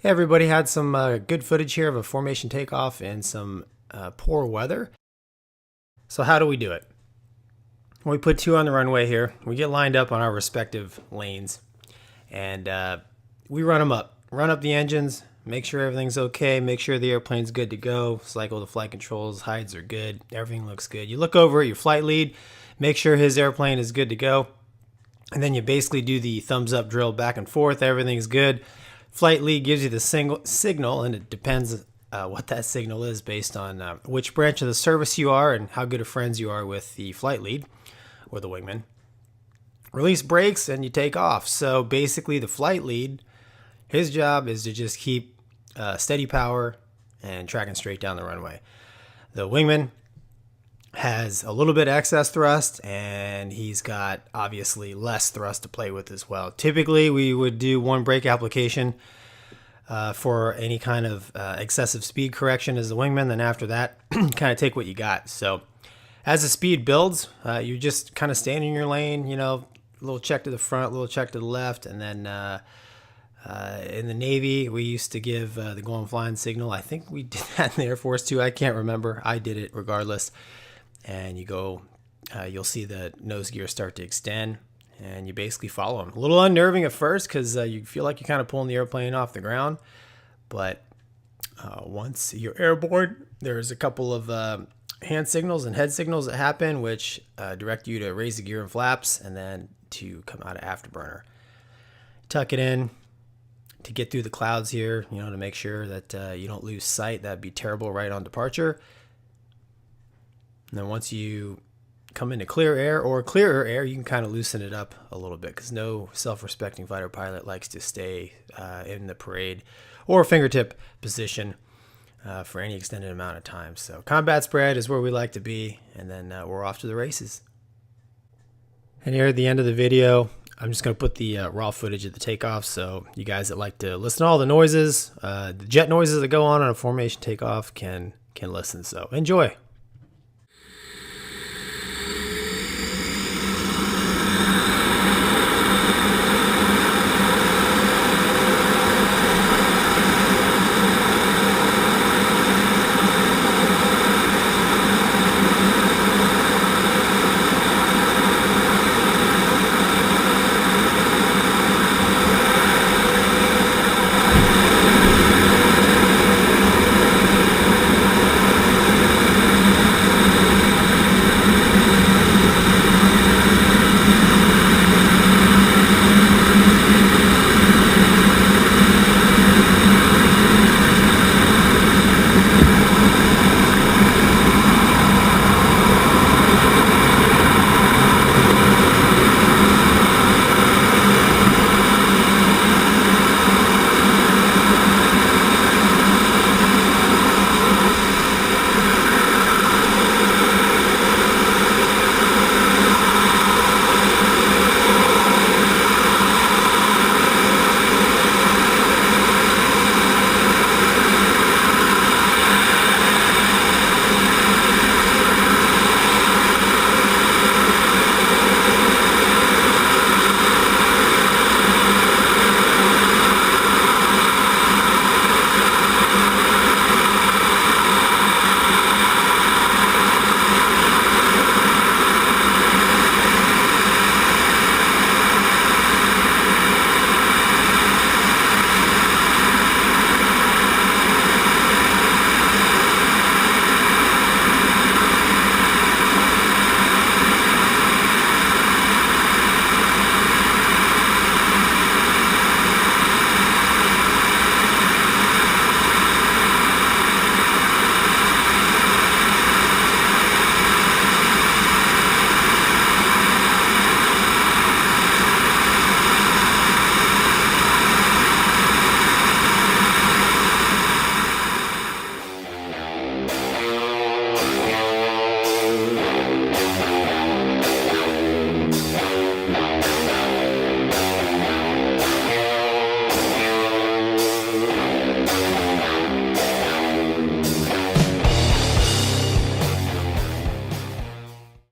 Hey everybody, had some good footage here of a formation takeoff in some poor weather. So how do we do it? We put two on the runway here. We get lined up on our respective lanes and we run them up. Run up the engines, make sure everything's okay, make sure the airplane's good to go, cycle the flight controls, hides are good, everything looks good. You look over at your flight lead, make sure his airplane is good to go, and then you basically do the thumbs up drill back and forth, everything's good. Flight lead gives you the signal, and it depends what that signal is based on which branch of the service you are and how good of friends you are with the flight lead or the wingman. Release brakes and you take off. So basically the flight lead, his job is to just keep steady power and tracking straight down the runway. The wingman has a little bit excess thrust, and he's got obviously less thrust to play with as well. Typically we would do one brake application for any kind of excessive speed correction as the wingman, then after that kind of take what you got. So as the speed builds, you just kind of stand in your lane, you know, a little check to the front, a little check to the left, and then in the Navy we used to give the go on flying signal. I think we did that in the Air Force too, I can't remember. I did it regardless. And you go, you'll see the nose gear start to extend, and you basically follow them. A little unnerving at first because you feel like you're kind of pulling the airplane off the ground, but once you're airborne, there's a couple of hand signals and head signals that happen, which direct you to raise the gear and flaps, and then to come out of afterburner. Tuck it in to get through the clouds here, you know, to make sure that you don't lose sight. That'd be terrible right on departure. And then once you come into clear air or clearer air, you can kind of loosen it up a little bit, because no self-respecting fighter pilot likes to stay in the parade or fingertip position for any extended amount of time. So combat spread is where we like to be, and then we're off to the races. And here at the end of the video, I'm just going to put the raw footage of the takeoff, so you guys that like to listen to all the noises, the jet noises that go on a formation takeoff can listen. So enjoy.